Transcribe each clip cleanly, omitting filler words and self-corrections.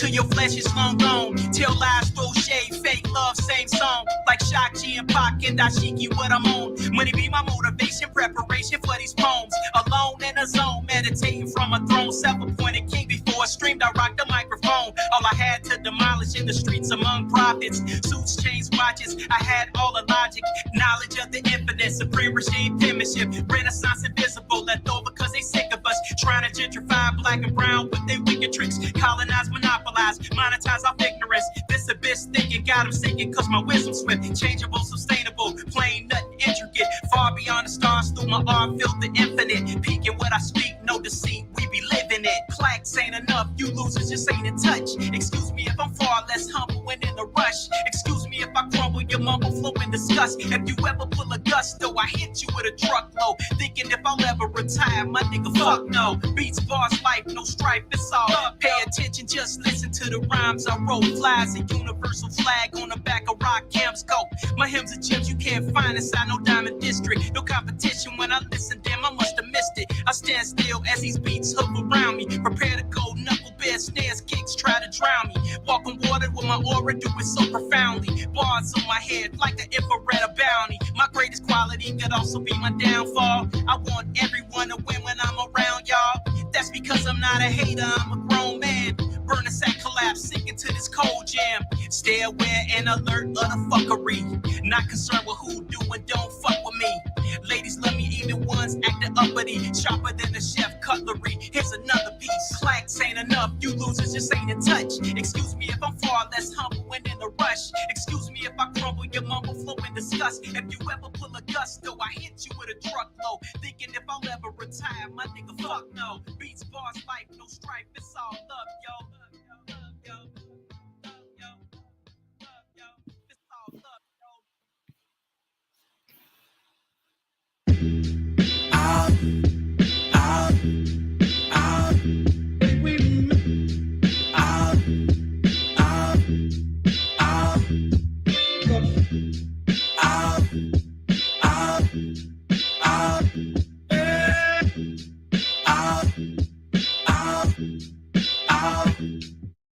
till your flesh is long gone. Till lies throw shade, fake love, same song. Like Shock G and Pac and Dashiki, what I'm on. Money be my motivation, preparation for these poems. Alone in a zone, meditating from a throne. Self-appointed king before I streamed, I rocked the microphone. All I had to demolish in the streets among prophets. Suits, chains, watches, I had all the logic. Knowledge of the infinite, supreme regime, penmanship. Renaissance invisible, left over cause they sick of us. Trying to gentrify black and brown with their wicked tricks. Colonize, monopolize, monetize our ignorance. This abyss thinking, got them sinking cause my wisdom swift. Changeable, sustainable, plain, nothing intricate. Far beyond the stars, through my art, feel the infinite. Peeking what I speak, no deceit, we be living it. Clacks ain't enough, you losers just ain't in touch. Excuse me if I'm far less humble when in a rush. Excuse me if I crumble your mumble flow in disgust. If you ever pull a gusto, I hit you with a truckload. Thinking if I'll ever retire, my nigga, fuck no. Beats, bars, life, no strife, it's all up. Pay attention, just listen to the rhymes I wrote. Flies a universal flag on the back of rock cams go. My hymns are gems you can't find inside no diamond district. No competition when I listen, damn, I must have missed it. I stand still as these beats hook around me. Prepare to go knuckle bear snares, kicks try to drown me. Walk on water with my aura, do it so profoundly. Bars on my head like the infrared of bounty. My greatest quality could also be my downfall. I want everyone to win when I'm around y'all. That's because I'm not a hater, I'm a grown man. Burn a sack collapse, sinking to this cold jam. Stay aware and alert of the fuckery. Not concerned with who do and don't fuck with me. Ladies love me even ones acting uppity. Sharper than the chef cutlery. Here's another piece. Clacks ain't enough, you losers just ain't in touch. Excuse me if I'm far less humble when in a rush. Excuse me if I crumble your mumble flow in disgust. If you ever pull a gusto, I hit you with a truckload. Thinking if I'll ever retire, my nigga, fuck no. Beats, bars, life, no strife, it's all love, yo.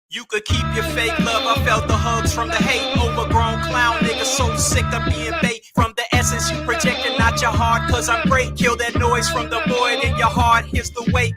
You could keep your fake love, I felt the hugs from the hate. Overgrown clown nigga, so sick of being bait. From the essence you projecting, not your heart, cause I'm great. Kill that noise from the void in your heart, here's the weight.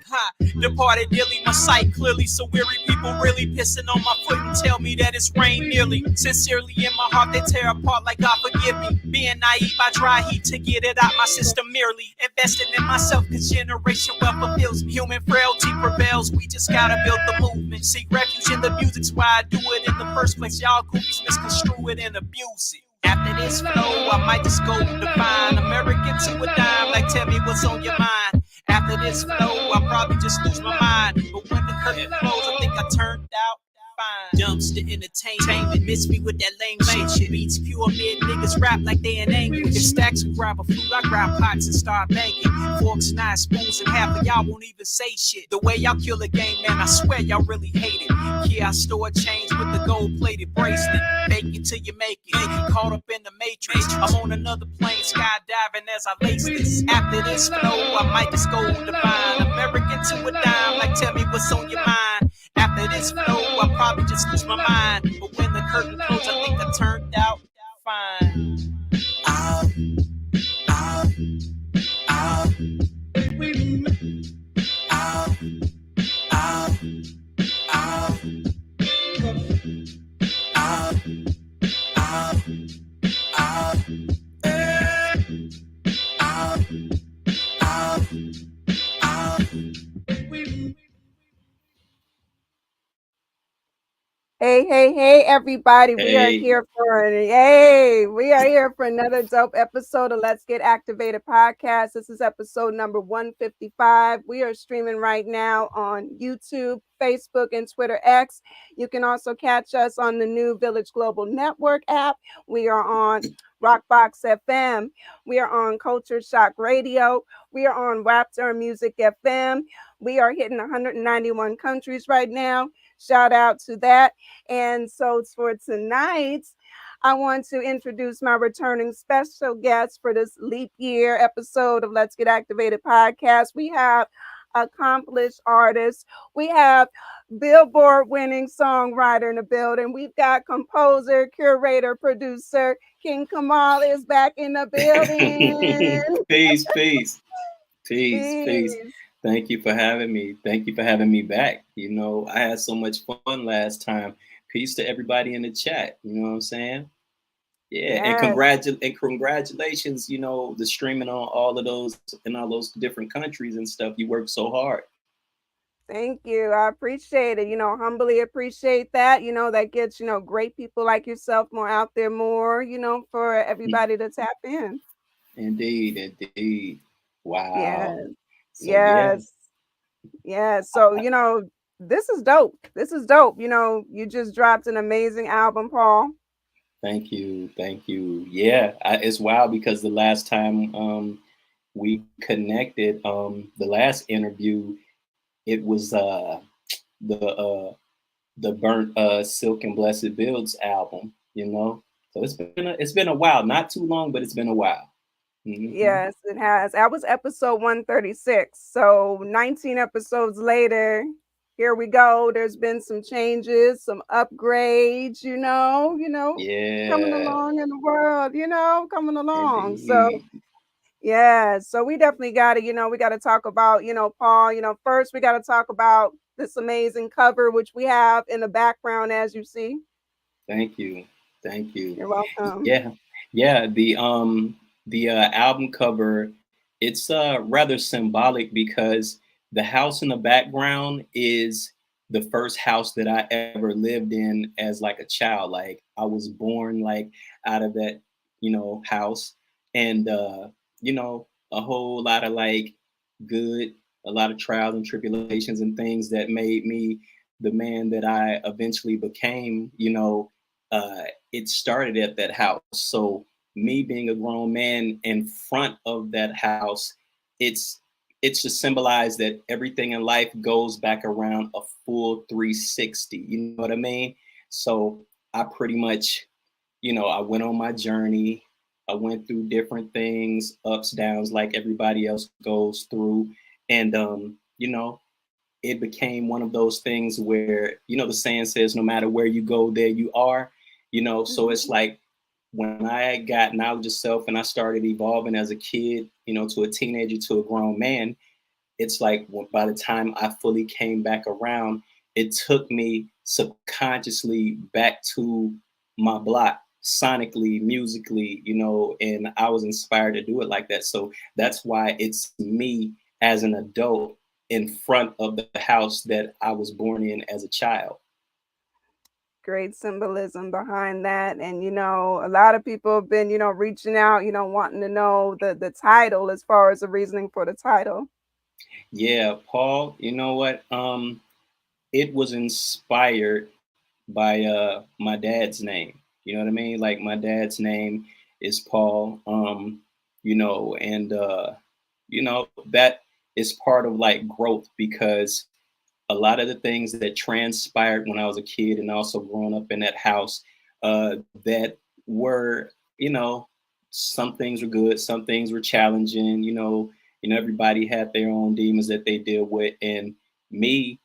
Departed nearly, my sight clearly. So weary people really pissing on my foot and tell me that it's rain nearly. Sincerely in my heart they tear apart like God forgive me. Being naive, I dry heat to get it out my system merely. Investing in myself cause generation wealth fulfills me. Human frailty prevails, we just gotta build the movement. Seek refuge in the music's why I do it in the first place. Y'all goofies misconstrue it and abuse it. After this flow, I might just go define American to a dime, like tell me what's on your mind. After this flow, I'll probably just lose my mind. But when the curtain closed, I think I turned out fine. Dumps to entertainment, miss me with that lame shit. Beats pure mid niggas rap like they in anguish. If stacks will grab a flute, I grab pots and start banging. Forks, knives, spoons, and half of y'all won't even say shit. The way y'all kill a game, man, I swear y'all really hate it. Yeah, I store change with the gold-plated bracelet. Fake it till you make it. Caught up in the matrix. I'm on another plane, skydiving as I lace this. After this flow, I might just go divine. American to a dime, like tell me what's on your mind. After this flow, I'll probably just lose my mind. But when the curtain closed, I think I turned out fine. Hey, everybody. We are here for another dope episode of Let's Get Activated podcast. This is episode number 155. We are streaming right now on YouTube, Facebook, and Twitter X. You can also catch us on the new Village Global Network app. We are on Rockbox FM. We are on Culture Shock Radio. We are on Raptor Music FM. We are hitting 191 countries right now. Shout out to that. And so for tonight, I want to introduce my returning special guest for this leap year episode of Let's Get Activated podcast. We have accomplished artist. We have Billboard winning songwriter in the building. We've got composer, curator, producer. King Kamal is back in the building. Peace, peace, peace, peace. Peace. Thank you for having me. Thank you for having me back. I had so much fun last time. Peace to everybody in the chat. You know what I'm saying? Yeah, and Yes. congratulations. The streaming on all of those in all those different countries and stuff. You worked so hard. Thank you. I appreciate it. Humbly appreciate that. That gets, great people like yourself more out there more, for everybody to tap in. Indeed, indeed. Wow. Yes. So yeah, Yes. Yes. So, this is dope. This is dope. You just dropped an amazing album, Paul. thank you, thank you. Yeah, it's wild because the last time we connected, the last interview, it was the the burnt Silk and Blessed Builds album. So it's been a while, not too long, but it's been a while. Hmm. Yes, it has. That was episode 136. So 19 episodes later, here we go. There's been some changes, some upgrades, coming Yeah, along in the world, coming along. So indeed. yeah, so we definitely got to, we got to talk about, Paul, first we got to talk about this amazing cover, which we have in the background, as you see. Thank you. Thank you. You're welcome. Yeah. Yeah, the album cover, it's rather symbolic because the house in the background is the first house that I ever lived in as like a child. Like I was born like out of that, house, and a whole lot of like good, a lot of trials and tribulations and things that made me the man that I eventually became. It started at that house. So me being a grown man in front of that house, it's it's to symbolize that everything in life goes back around a full 360. You know what I mean? So I pretty much, I went on my journey. I went through different things, ups, downs, like everybody else goes through. And it became one of those things where, the saying says, no matter where you go, there you are. So it's Mhm. like when I got knowledge of self and I started evolving as a kid, to a teenager, to a grown man, it's like by the time I fully came back around, it took me subconsciously back to my block, sonically, musically, and I was inspired to do it like that. So that's why it's me as an adult in front of the house that I was born in as a child. Great symbolism behind that. And a lot of people have been, reaching out, wanting to know the title as far as the reasoning for the title. Yeah, Paul, you know what? It was inspired by my dad's name. You know what I mean? Like my dad's name is Paul. And that is part of like growth because a lot of the things that transpired when I was a kid and also growing up in that house, that were, some things were good, some things were challenging. Everybody had their own demons that they deal with, and me,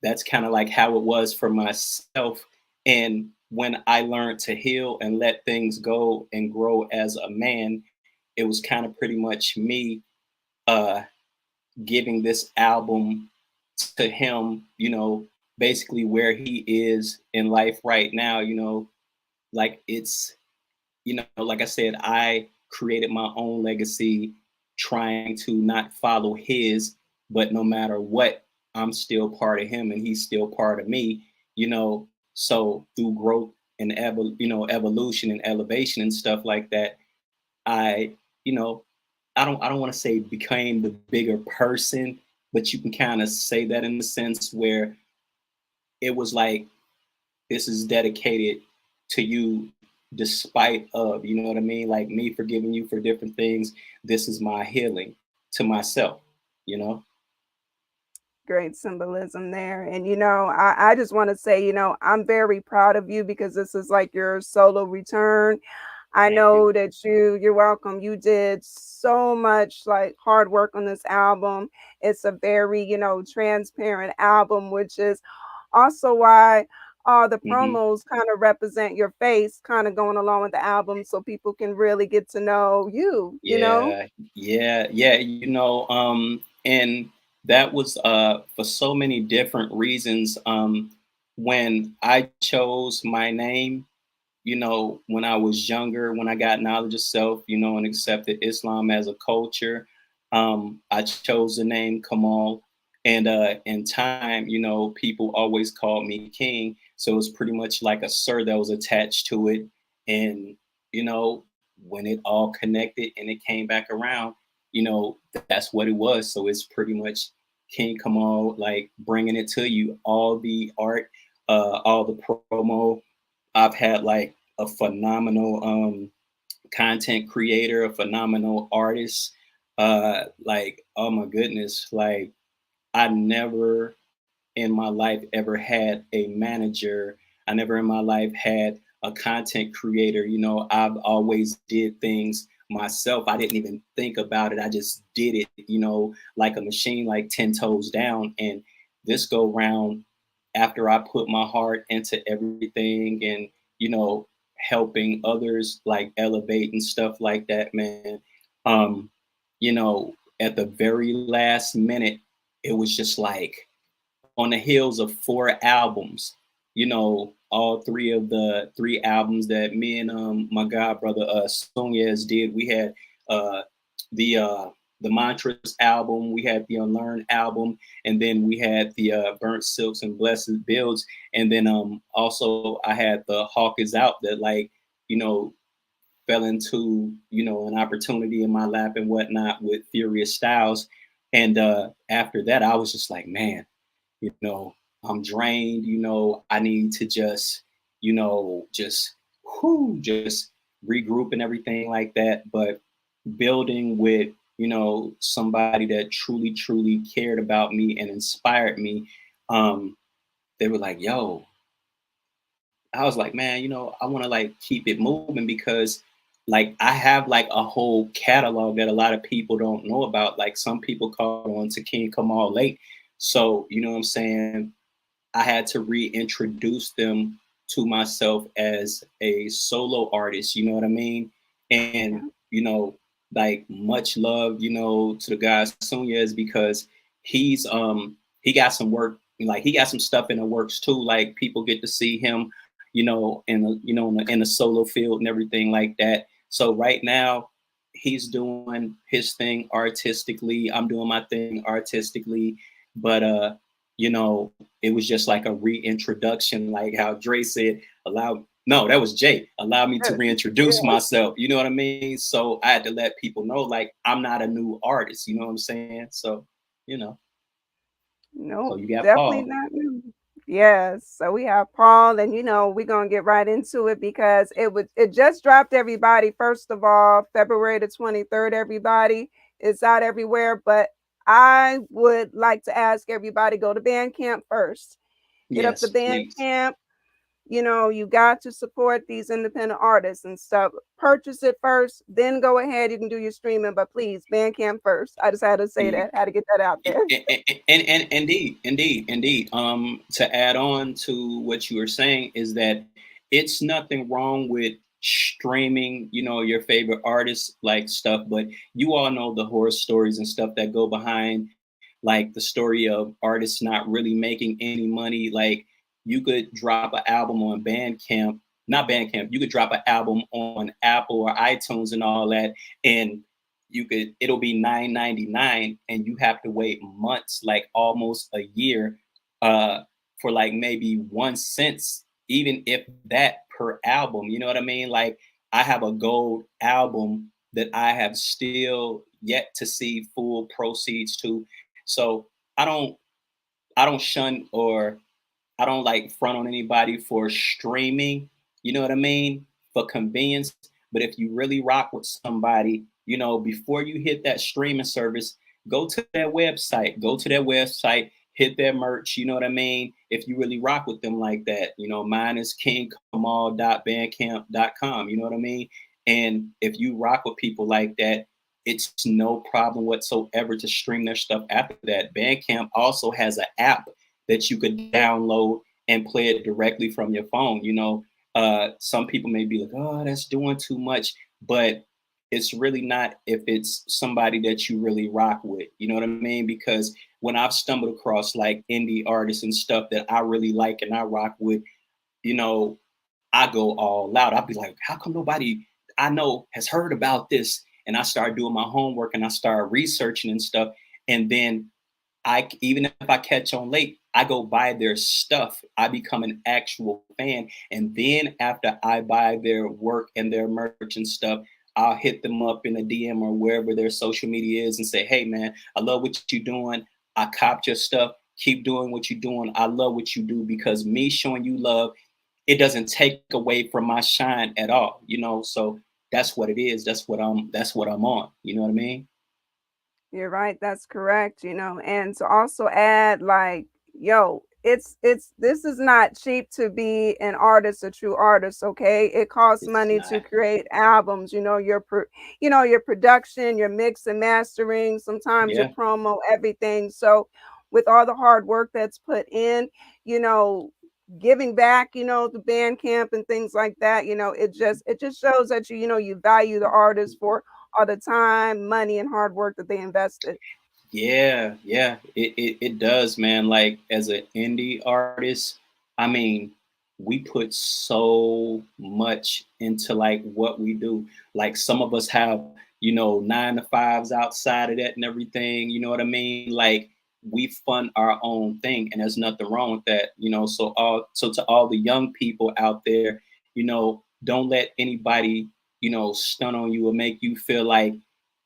that's kind of like how it was for myself. And when I learned to heal and let things go and grow as a man, it was kind of pretty much me uh, giving this album to him, basically where he is in life right now, like it's, like I said, I created my own legacy trying to not follow his, but no matter what, I'm still part of him and he's still part of me, so through growth and evolution and elevation and stuff like that, I, you know, I don't want to say became the bigger person, but you can kind of say that in the sense where it was like this is dedicated to you despite of, you know what I mean? Like me forgiving you for different things. This is my healing to myself, you know? Great symbolism there. And, I just want to say, I'm very proud of you because this is like your solo return. I Thank you. know that you're welcome. You did so much like hard work on this album. It's a very, transparent album, which is also why all the Hmm. promos kind of represent your face, kind of going along with the album so people can really get to know you. Yeah, yeah. And that was for so many different reasons. When I chose my name, when I was younger, when I got knowledge of self, and accepted Islam as a culture, I chose the name Kamal. And in time, people always called me King. So it was pretty much like a sir that was attached to it. And, you know, when it all connected and it came back around, that's what it was. So it's pretty much King Kamal, like bringing it to you, all the art, all the promo. I've had like a phenomenal content creator, a phenomenal artist. Like, oh my goodness, like I never in my life ever had a manager. I never in my life had a content creator. I've always did things myself. I didn't even think about it. I just did it, like a machine, like 10 toes down. And this go round, after I put my heart into everything and, helping others like elevate and stuff like that, man. At the very last minute, it was just like, on the heels of 4 albums, all three albums that me and my god brother Sunyez did. We had uh the uh the Mantras album, we had the Unlearned album, and then we had the Burnt Silks and Blessed Builds, and then also I had the Hawk Is Out that, like, you know fell into an opportunity in my lap and whatnot with Furious Styles. And after that I was just like, man, you know, I'm drained, I need to just, just regroup and everything like that. But building with, somebody that truly, truly cared about me and inspired me, they were like, yo, I was like, man, I want to like keep it moving because like I have like a whole catalog that a lot of people don't know about. Like some people call on to King Kamal late. So, you know what I'm saying? I had to reintroduce them to myself as a solo artist, you know what I mean? And, like much love, to the guy Sunyez, because he got some work, like he got some stuff in the works too. Like people get to see him, in the solo field and everything like that. So right now he's doing his thing artistically. I'm doing my thing artistically. But it was just like a reintroduction, like how Dre said, no, that was Jay, allow me to reintroduce Yeah. myself. You know what I mean? So I had to let people know, like, I'm not a new artist. You know what I'm saying? So, you know, so No, you got definitely Paul. not new. Yes. So we have Paul, and we're gonna get right into it because it just dropped, everybody. First of all, February the 23rd, everybody. It's out everywhere. But I would like to ask everybody, go to Bandcamp first. Hit up the Yes, please. Bandcamp. You got to support these independent artists and stuff. Purchase it first, then go ahead. You can do your streaming, but please, Bandcamp first. I just had to say that, had to get that out there. And indeed. To add on to what you were saying is that it's nothing wrong with streaming, your favorite artists like stuff, but you all know the horror stories and stuff that go behind, like the story of artists not really making any money. Like you could drop an album on Bandcamp, not Bandcamp, you could drop an album on Apple or iTunes and all that, and it'll be $9.99, and you have to wait months, like almost a year, for like maybe 1 cent, even if that, per album. You know what I mean? Like I have a gold album that I have still yet to see full proceeds to. So I don't I don't shun, or I don't like front on anybody for streaming, you know what I mean? For convenience. But if you really rock with somebody, before you hit that streaming service, go to their website, hit their merch, you know what I mean? If you really rock with them like that, mine is kingkamal.bandcamp.com, you know what I mean? And if you rock with people like that, it's no problem whatsoever to stream their stuff after that. Bandcamp also has an app that you could download and play it directly from your phone. Some people may be like, oh, that's doing too much, but it's really not if it's somebody that you really rock with. You know what I mean? Because when I've stumbled across like indie artists and stuff that I really like and I rock with, you know, I go all out. I'll be like, how come nobody I know has heard about this? And I start doing my homework and I start researching and stuff. And then even if I catch on late, I go buy their stuff. I become an actual fan. And then after I buy their work and their merch and stuff, I'll hit them up in a DM or wherever their social media is and say, hey man, I love what you're doing. I copped your stuff. Keep doing what you're doing. I love what you do, because me showing you love, it doesn't take away from my shine at all. So that's what it is. That's what I'm on. You know what I mean? You're right, that's correct, and to also add, like, yo, this is not cheap to be an artist, a true artist, okay? It costs It's money to not. create albums, your production, your mix and mastering, sometimes your Yeah. promo, everything. So with all the hard work that's put in, you know, giving back, the band camp and things like that, it just shows that you value the artist for all the time, money, and hard work that they invested. Yeah, it does, man. Like as an indie artist, I mean, we put so much into like what we do. Like some of us have, 9 to 5s outside of that and everything. You know what I mean? Like we fund our own thing, and there's nothing wrong with that. So to all the young people out there, don't let anybody, stun on you or make you feel like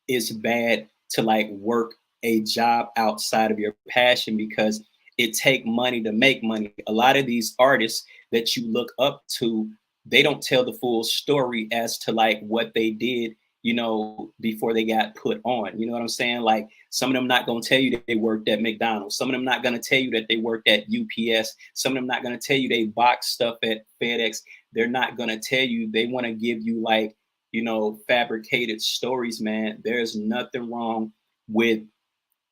it's bad to like work a job outside of your passion, because it take money to make money. A lot of these artists that you look up to, they don't tell the full story as to like what they did, before they got put on. You know what I'm saying? Like some of them not going to tell you that they worked at McDonald's. Some of them not going to tell you that they worked at UPS. Some of them not going to tell you they box stuff at FedEx. They're not going to tell you. They want to give you like, fabricated stories, man. There's nothing wrong with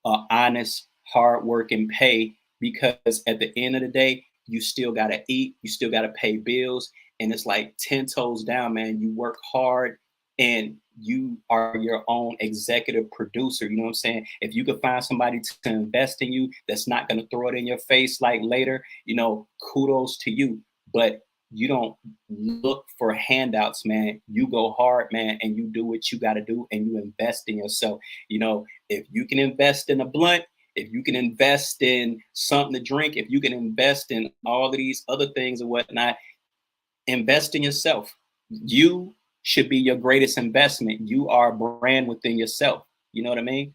honest hard work and pay, because at the end of the day, you still got to eat, you still got to pay bills, and it's like 10 toes down, man. You work hard and you are your own executive producer. You know what I'm saying? If you could find somebody to invest in you that's not going to throw it in your face like later, kudos to you. But you don't look for handouts, man. You go hard, man, and you do what you got to do, and you invest in yourself. If you can invest in a blunt, if you can invest in something to drink, if you can invest in all of these other things and whatnot, invest in yourself. You should be your greatest investment. You are a brand within yourself. You know what I mean?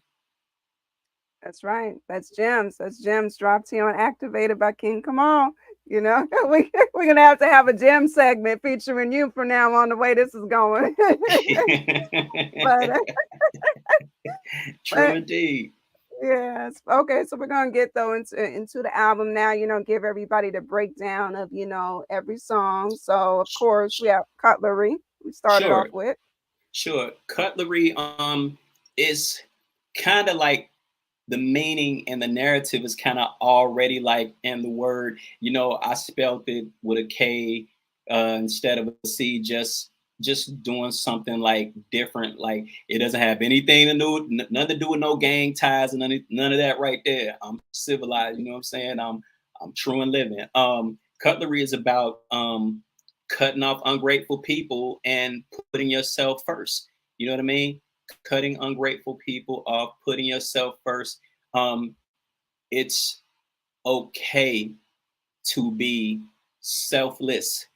That's right. That's gems. That's gems dropped here on Activated by King Kamal. We're gonna have to have a gem segment featuring you from now on, the way this is going. but, True but indeed. yes. Okay, so we're gonna get though into the album now, give everybody the breakdown of, every song. So of course we have Cutlery. We started off Sure. with. Sure. Cutlery is kind of like the meaning and the narrative is kind of already like in the word. I spelled it with a K instead of a C, just doing something like different. Like it doesn't have anything to do, nothing to do with no gang ties and none of that right there. I'm civilized. You know what I'm saying? I'm true and living. Cutlery is about cutting off ungrateful people and putting yourself first. You know what I mean? Cutting ungrateful people off, putting yourself first. Um, it's okay to be selfless.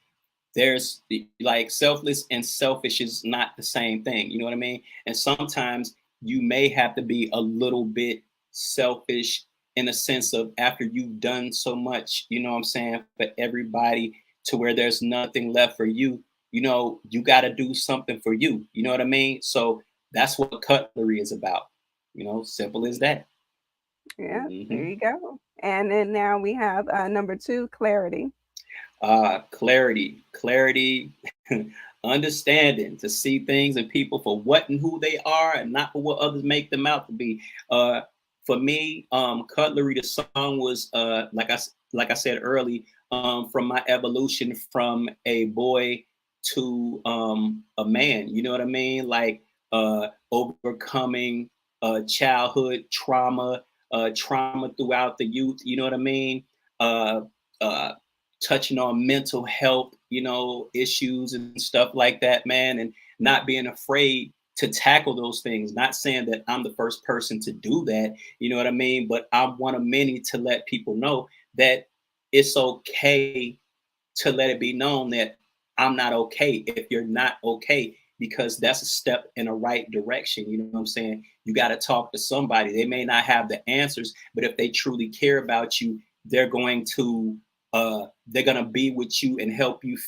There's like selfless and selfish is not the same thing. You know what I mean? And sometimes you may have to be a little bit selfish in a sense of after you've done so much, you know what I'm saying, for everybody, to where there's nothing left for you. You got to do something for you. You know what I mean? So that's what Cutlery is about. Simple as that. Yeah, there Hmm. you go. And then now we have number 2, Clarity. Clarity. understanding to see things and people for what and who they are, and not for what others make them out to be. For me, Cutlery, the song was like I said early, from my evolution from a boy to a man. You know what I mean? Like overcoming childhood trauma, trauma throughout the youth. You know what I mean? Uh, uh, Touching on mental health, issues and stuff like that, man, and not being afraid to tackle those things. Not saying that I'm the first person to do that, you know what I mean? But I'm one of many to let people know that it's okay to let it be known that I'm not okay if you're not okay, because that's a step in a right direction. You know what I'm saying? You got to talk to somebody. They may not have the answers, but if they truly care about you, they're going to be with you and help you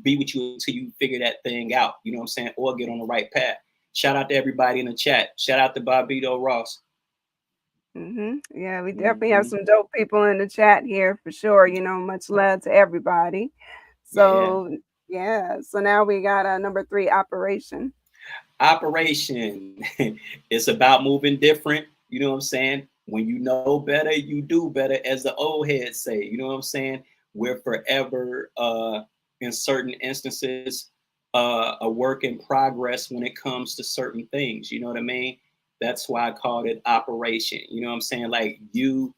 be with you until you figure that thing out. You know what I'm saying? Or get on the right path. Shout out to everybody in the chat. Shout out to Bobito Ross. Yeah, we definitely have some dope people in the chat here for sure. Much love to everybody. So so now we got number 3, Operation. Operation. It's about moving different. You know what I'm saying? When you know better, you do better, as the old heads say. You know what I'm saying? We're forever, in certain instances, a work in progress when it comes to certain things. You know what I mean? That's why I called it Operation. You know what I'm saying? Like you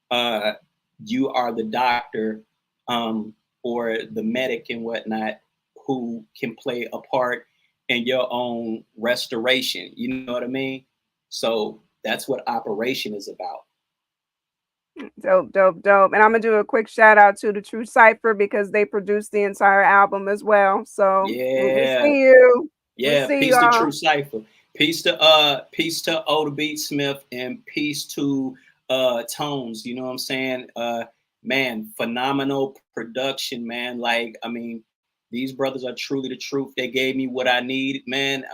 are the doctor, or the medic and whatnot, who can play a part in your own restoration. You know what I mean? So that's what Operation is about. Dope, dope, dope. And I'm gonna do a quick shout out to the True Cipher because they produced the entire album as well. So we see you. We see Peace you to all. True Cipher. Peace to Oda Beatsmith, and peace to Tones. You know what I'm saying? Man, phenomenal production, man. Like, I mean, these brothers are truly the truth. They gave me what I need, man.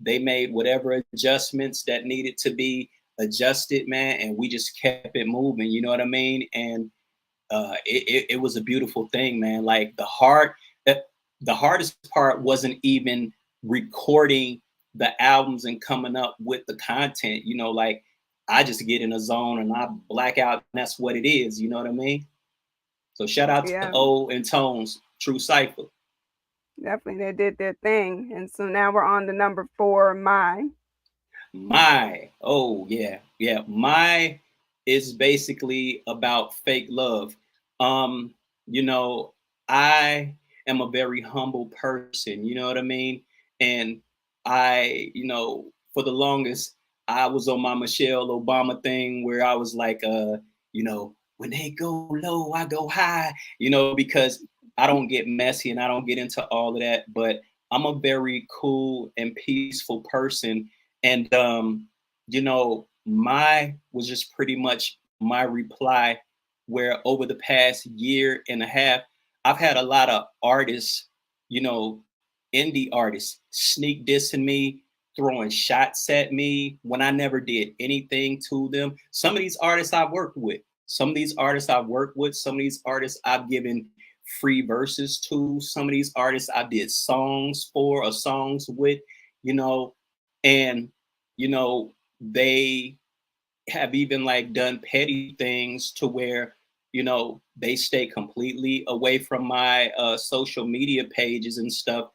They made whatever adjustments that needed to be adjusted, man, and we just kept it moving. You know what I mean? And it was a beautiful thing, man. Like the hardest part wasn't even recording the albums and coming up with the content. Like I just get in a zone and I black out, and that's what it is. You know what I mean? So shout out to O and Tones, True Cipher. Definitely, they did their thing. And so now we're on to number 4, My. Oh yeah. My is basically about fake love. um I am a very humble person, you know what I mean? And I, for the longest, I was on my Michelle Obama thing where I was like, when they go low, I go high, because I don't get messy and I don't get into all of that. But I'm a very cool and peaceful person. And my was just pretty much my reply, where over the past year and a half, I've had a lot of artists, indie artists, sneak dissing me, throwing shots at me when I never did anything to them. Some of these artists I've worked with, some of these artists I've given free verses to, some of these artists I did songs for or songs with, and they have even like done petty things to where they stay completely away from my social media pages and stuff,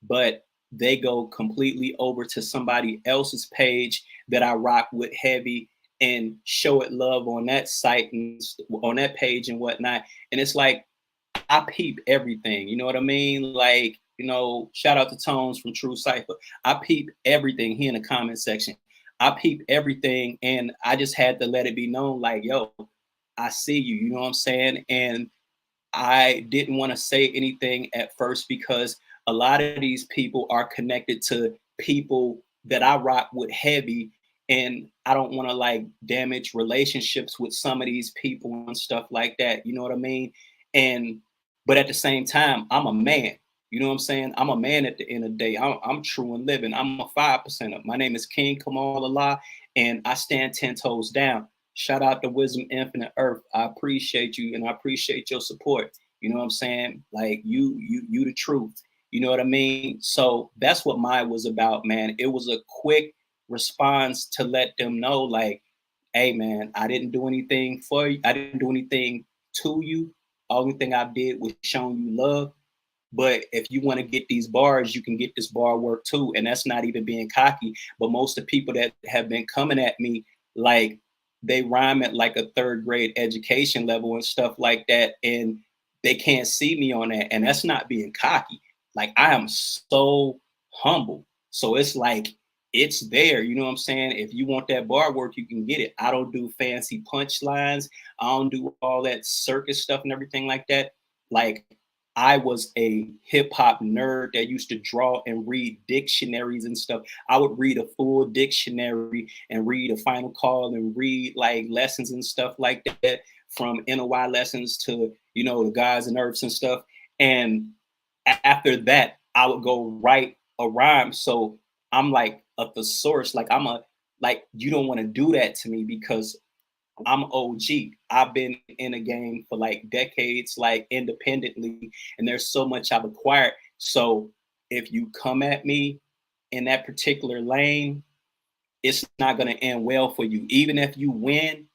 but they go completely over to somebody else's page that I rock with heavy and show it love on that site and on that page and whatnot. And it's like I peep everything, you know what I mean? Like, shout out to Tones from True Cipher. I peep everything here in the comment section. I peep everything, and I just had to let it be known, like, yo, I see you, you know what I'm saying? And I didn't want to say anything at first because a lot of these people are connected to people that I rock with heavy, and I don't want to like damage relationships with some of these people and stuff like that. You know what I mean? And but at the same time, I'm a man. You know what I'm saying? I'm a man at the end of the day. I'm true and living. I'm a 5%er. My name is King Kamal Allah, and I stand 10 toes down. Shout out to Wisdom Infinite Earth. I appreciate you, and I appreciate your support. You know what I'm saying? Like you the truth. You know what I mean? So that's what mine was about, man. It was a quick response to let them know, like, hey, man, I didn't do anything for you. I didn't do anything to you. Only thing I did was showing you love. But if you want to get these bars, you can get this bar work too. And that's not even being cocky. But most of the people that have been coming at me, like, they rhyme at like a third grade education level and stuff like that. And they can't see me on that. And that's not being cocky. Like, I am so humble. So it's like, it's there. You know what I'm saying? If you want that bar work, you can get it. I don't do fancy punchlines. I don't do all that circus stuff and everything like that. Like, I was a hip hop nerd that used to draw and read dictionaries and stuff. I would read a full dictionary and read a final call and read like lessons and stuff like that, from NOI lessons to, you know, the gods and earths and stuff. And after that, I would go write a rhyme. So I'm like a thesaurus. Like, you don't want to do that to me because I'm OG. I've been in a game for like decades, like independently, and there's so much I've acquired. So if you come at me in that particular lane, it's not going to end well for you. Even if you win,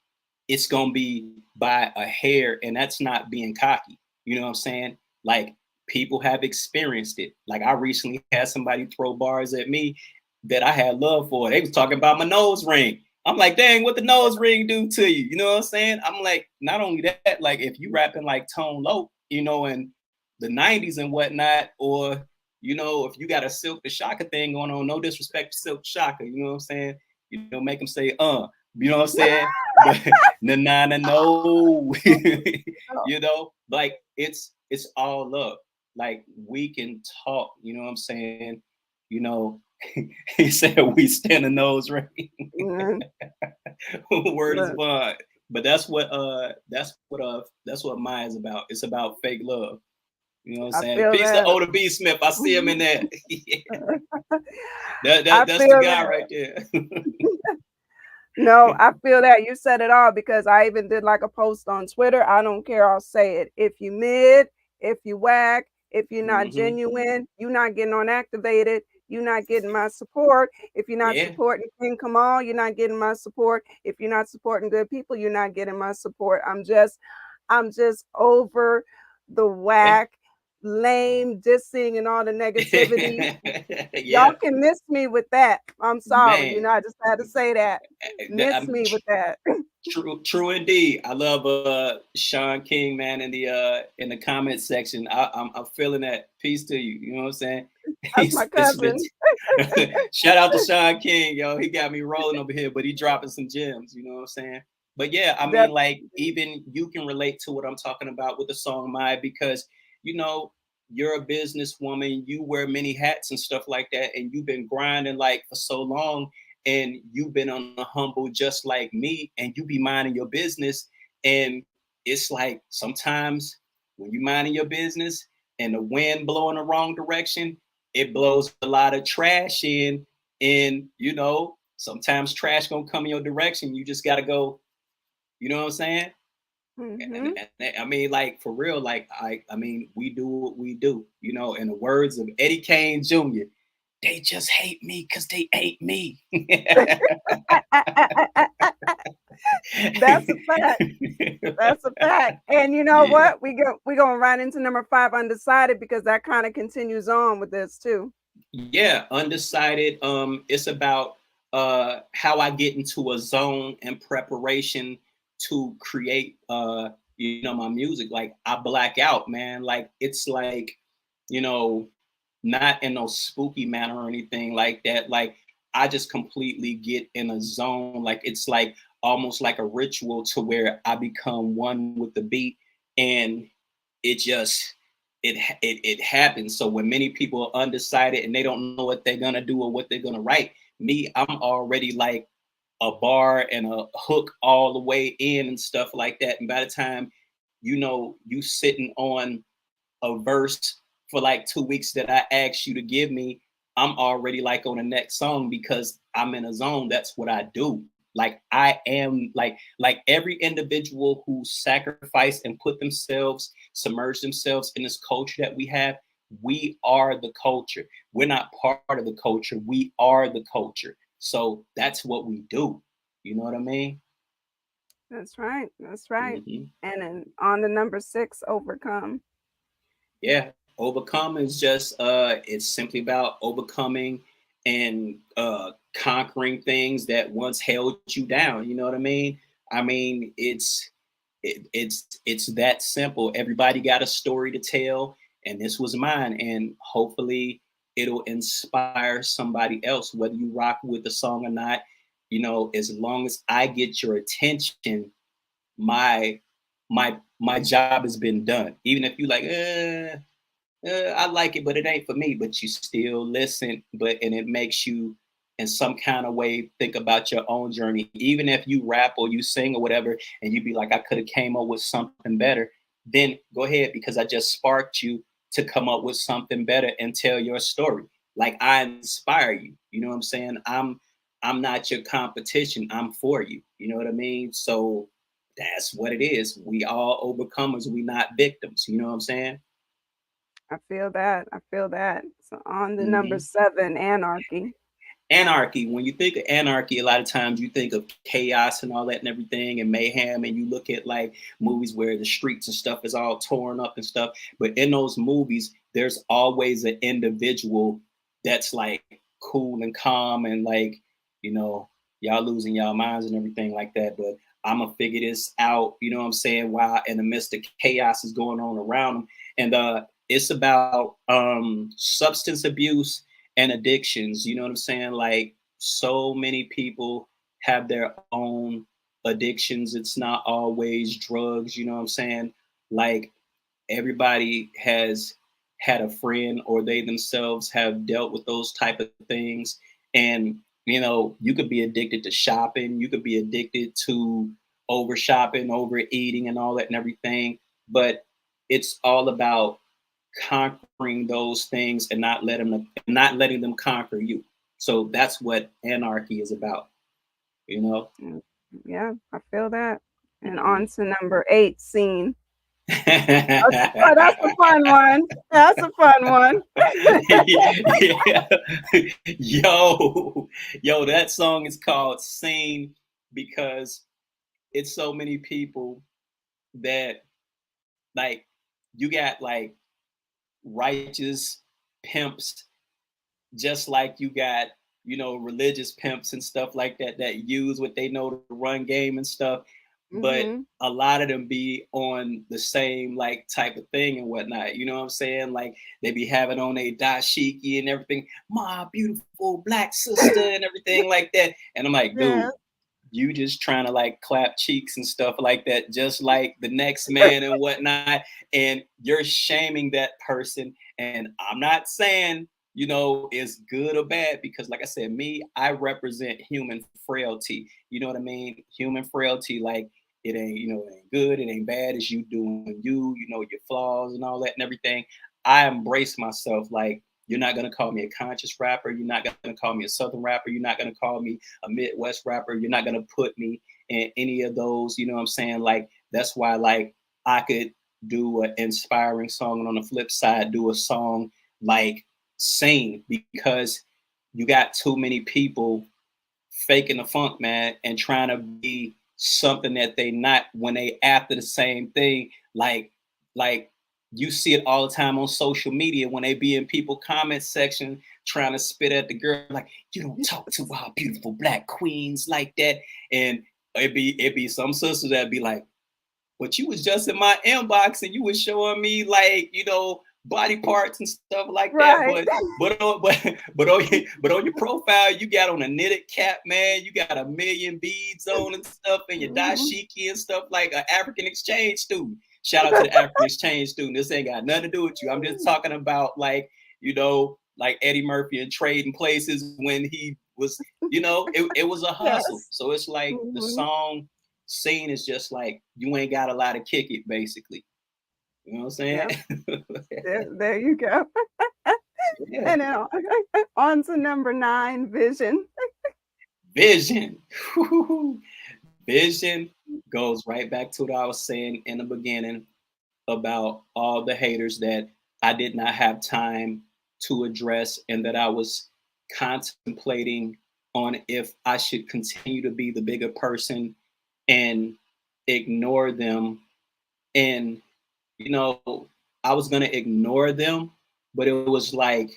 it's going to be by a hair, and that's not being cocky. You know what I'm saying? Like, people have experienced it. Like, I recently had somebody throw bars at me that I had love for. They was talking about my nose ring. I'm like, dang, what the nose ring do to you? You know what I'm saying? I'm like, not only that, like, if you rapping like Tone Loc, you know, in the 90s and whatnot, or, you know, if you got a Silk the Shocker thing going on, no disrespect to Silk Shocker, you know what I'm saying? You know, make them say, you know what I'm saying? But no, you know, like, it's all love. Like, we can talk, you know what I'm saying? You know, he said we stand a nose ring. Word is bond. But that's what mine is about. It's about fake love. You know what I'm saying? Peace to Oda B. Smith. I see him in there. That's the guy right there. No, I feel that. You said it all, because I even did like a post on Twitter. I don't care. I'll say it. If you mid, if you whack, if you're not genuine, you're not getting on Activated. You're not getting my support. If you're not supporting King Kamal, you're not getting my support. If you're not supporting good people, you're not getting my support. I'm just over the whack, lame, dissing, and all the negativity. Y'all can miss me with that. I'm sorry. Man. You know, I just had to say that. Miss me with that. True indeed. I love Sean King, man, in the comment section. I'm feeling that. Peace to you. You know what I'm saying? That's my cousin. Shout out to Sean King, yo. He got me rolling over here, but he dropping some gems. You know what I'm saying? But yeah, I mean, like, even you can relate to what I'm talking about with the song "My," because, you know, you're a businesswoman. You wear many hats and stuff like that, and you've been grinding like for so long. And you've been on the humble just like me, and you be minding your business. And it's like, sometimes when you minding your business and the wind blow in the wrong direction, it blows a lot of trash in. And, you know, sometimes trash gonna come in your direction. You just gotta go, you know what I'm saying? And I mean, like, for real, like, I mean, we do what we do, you know, in the words of Eddie Kane Jr., they just hate me because they ate me. That's a fact. That's a fact. And you know what? We're going right into number 5, Undecided, because that kind of continues on with this too. Yeah, Undecided. It's about how I get into a zone in preparation to create you know, my music. Like, I black out, man. Like, it's like, you know, not in no spooky manner or anything like that. Like, I just completely get in a zone. Like, it's like almost like a ritual to where I become one with the beat, and it just it happens. So when many people are undecided and they don't know what they're gonna do or what they're gonna write, me, I'm already like a bar and a hook all the way in and stuff like that. And by the time, you know, you sitting on a verse for like 2 weeks that I asked you to give me, I'm already like on the next song because I'm in a zone. That's what I do. Like, I am like every individual who sacrificed and put themselves, submerged themselves in this culture that we have, we are the culture. We're not part of the culture. We are the culture. So that's what we do. You know what I mean? That's right. That's right. Hmm. And then on the number 6, overcome. Yeah. Overcome is just it's simply about overcoming and conquering things that once held you down. You know what I mean? I mean, it's that simple. Everybody got a story to tell, and this was mine. And hopefully, it'll inspire somebody else, whether you rock with the song or not. You know, as long as I get your attention, my my job has been done. Even if you like, I like it, but it ain't for me. But you still listen, and it makes you, in some kind of way, think about your own journey. Even if you rap or you sing or whatever, and you be like, I could have came up with something better. Then go ahead, because I just sparked you to come up with something better and tell your story. Like I inspire you. You know what I'm saying? I'm not your competition. I'm for you. You know what I mean? So that's what it is. We all overcomers. We not victims. You know what I'm saying? I feel that. I feel that. So on the number Hmm. 7, anarchy. Anarchy. When you think of anarchy, a lot of times you think of chaos and all that and everything and mayhem, and you look at like movies where the streets and stuff is all torn up and stuff. But in those movies, there's always an individual that's like cool and calm and like, you know, y'all losing y'all minds and everything like that. But I'm gonna figure this out, you know what I'm saying, while in the midst of chaos is going on around them. And it's about substance abuse and addictions. You know what I'm saying? Like so many people have their own addictions. It's not always drugs. You know what I'm saying? Like everybody has had a friend or they themselves have dealt with those type of things. And you know, you could be addicted to shopping. You could be addicted to over shopping, overeating, and all that and everything. But it's all about conquering those things and not letting them conquer you. So that's what anarchy is about, you know. Mm, yeah, I feel that. And Mhm. on to number 8, scene. That's a fun one. That's a fun one. Yeah. Yo, that song is called Scene because it's so many people that like you got like righteous pimps, just like you got, you know, religious pimps and stuff like that that use what they know to run game and stuff. But Mhm. a lot of them be on the same like type of thing and whatnot. You know what I'm saying? Like they be having on a dashiki and everything, my beautiful black sister and everything like that. And I'm like, Yeah. dude, you just trying to like clap cheeks and stuff like that, just like the next man and whatnot. And you're shaming that person. And I'm not saying, you know, it's good or bad because, like I said, I represent human frailty. You know what I mean? Human frailty, like it ain't, you know, it ain't good, it ain't bad. It's you doing you know, your flaws and all that and everything. I embrace myself like, you're not gonna call me a conscious rapper. You're not gonna call me a southern rapper. You're not gonna call me a Midwest rapper. You're not gonna put me in any of those. You know what I'm saying? Like that's why like I could do an inspiring song and on the flip side do a song like Sing because you got too many people faking the funk, man, and trying to be something that they not when they after the same thing. Like you see it all the time on social media when they be in people comment section trying to spit at the girl, like you don't talk to our beautiful black queens like that. And it be some sisters that be like, but you was just in my inbox and you was showing me like, you know, body parts and stuff like that. Right. But on your profile, you got on a knitted cap, man. You got a million beads on and stuff, and your Mhm. dashiki and stuff like an African exchange student. Shout out to the African exchange student. This ain't got nothing to do with you. I'm just talking about like, you know, like Eddie Murphy and Trading Places when he was, you know, it was a hustle. Yes. So it's like the Mhm. song Scene is just like you ain't got a lot to kick it, basically. You know what I'm saying? Yep. There you go. Yeah. And then on to number 9, vision. Vision. Vision goes right back to what I was saying in the beginning about all the haters that I did not have time to address, and that I was contemplating on if I should continue to be the bigger person and ignore them. And, you know, I was going to ignore them, but it was like,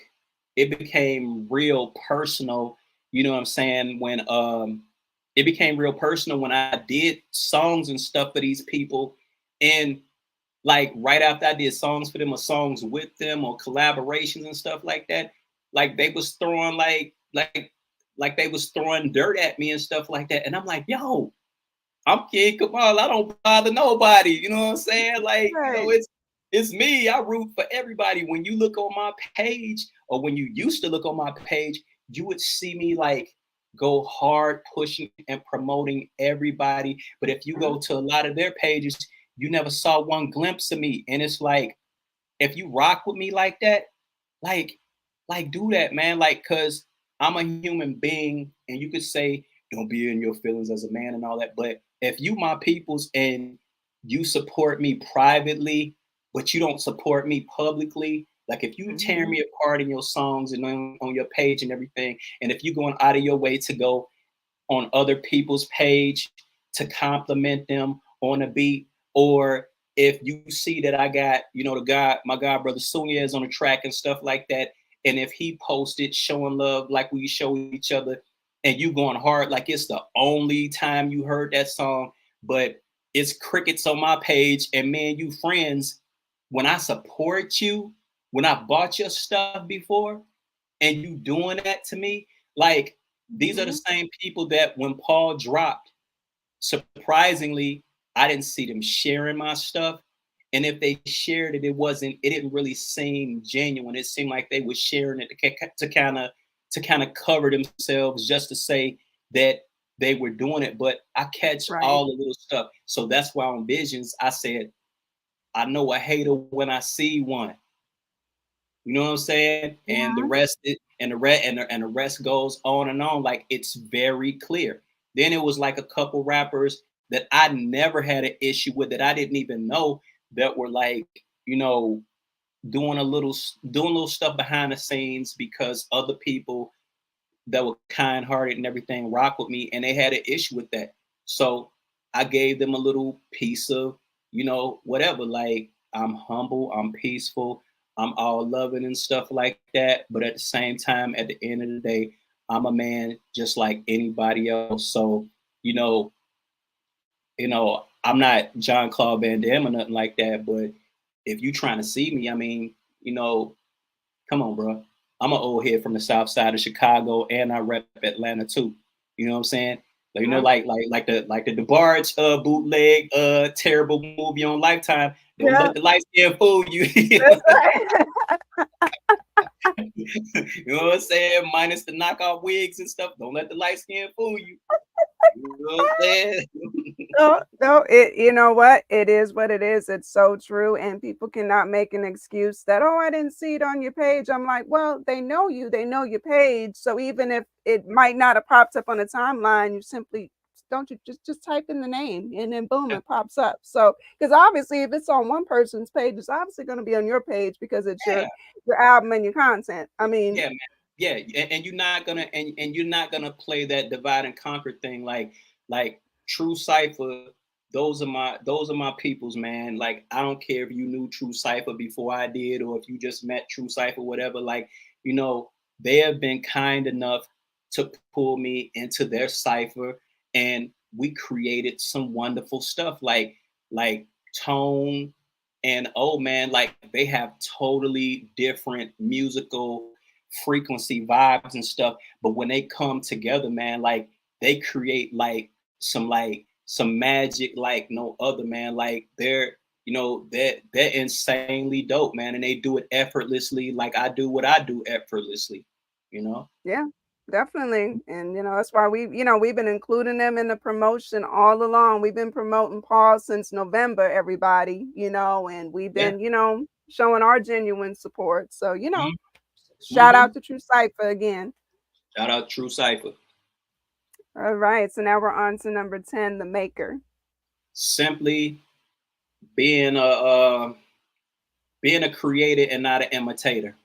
it became real personal. You know what I'm saying? When, it became real personal when I did songs and stuff for these people. And like right after I did songs for them or songs with them or collaborations and stuff like that, like they was throwing like they was throwing dirt at me and stuff like that. And I'm like, yo, I'm Kid Kamal. I don't bother nobody. You know what I'm saying? Like, you know, Right. it's me. I root for everybody. When you look on my page, or when you used to look on my page, you would see me like go hard pushing and promoting everybody. But if you go to a lot of their pages, you never saw one glimpse of me. And it's like, if you rock with me like that, like, do that, man. Like, cause I'm a human being, and you could say, don't be in your feelings as a man and all that. But if you my peoples and you support me privately, but you don't support me publicly, like if you tear Mhm. me apart in your songs and on your page and everything, and if you going out of your way to go on other people's page to compliment them on a beat, or if you see that I got, you know, my god brother Sunya is on the track and stuff like that, and if he posted showing love like we show each other, and you going hard like it's the only time you heard that song, but it's crickets on my page, and man, you friends, when I support you, when I bought your stuff before, and you doing that to me, like these are the Mhm. same people that when Paul dropped, surprisingly, I didn't see them sharing my stuff. And if they shared it, it didn't really seem genuine. It seemed like they were sharing it to kind of cover themselves, just to say that they were doing it. But I catch Right. all the little stuff. So that's why on Visions, I said, I know a hater when I see one. You know what I'm saying? And the Yeah. rest and the rest goes on and on. Like it's very clear. Then it was like a couple rappers that I never had an issue with, that I didn't even know, that were like, you know, doing little stuff behind the scenes because other people that were kind-hearted and everything rock with me, and they had an issue with that. So I gave them a little piece of, whatever. Like, I'm humble, I'm peaceful, I'm all loving and stuff like that. But at the same time, at the end of the day, I'm a man just like anybody else. So, you know, I'm not John Claude Van Damme or nothing like that. But if you trying to see me, I mean, come on, bro. I'm an old head from the south side of Chicago, and I rep Atlanta too. You know what I'm saying? Like, Yeah. like the DeBarge bootleg terrible movie on Lifetime. Don't Yeah. let the light skin fool you. That's right. You know what I'm saying? Minus the knockoff wigs and stuff. Don't let the light skin fool you. You know what I'm saying? No, no, you know what? It is what it is. It's so true. And people cannot make an excuse that, oh, I didn't see it on your page. I'm like, well, they know you, they know your page. So even if it might not have popped up on the timeline, you simply don't you just type in the name and then boom, Yeah, it pops up. So because obviously if it's on one person's page, it's obviously going to be on your page because it's yeah. your album and your content. I mean, Yeah, man. Yeah, and you're not gonna play that divide and conquer thing, like True Cipher. Those are my peoples, man. Like, I don't care if you knew True Cipher before I did, or if you just met True Cipher, whatever. Like, you know, they have been kind enough to pull me into their cipher, and we created some wonderful stuff, like Tone and oh man, like they have totally different musical frequency vibes and stuff, but when they come together, man, like they create like some magic like no other, man. Like they're insanely dope, man, and they do it effortlessly, like I do what I do effortlessly, you know. yeah, definitely. And that's why we've been including them in the promotion all along. We've been promoting Paul since November, everybody, and we've Yeah. been, showing our genuine support. So, shout Mm-hmm. out to True Cipher again. Shout out True Cipher. All right. So now we're on to number 10, the maker. Simply being a being a creator and not an imitator.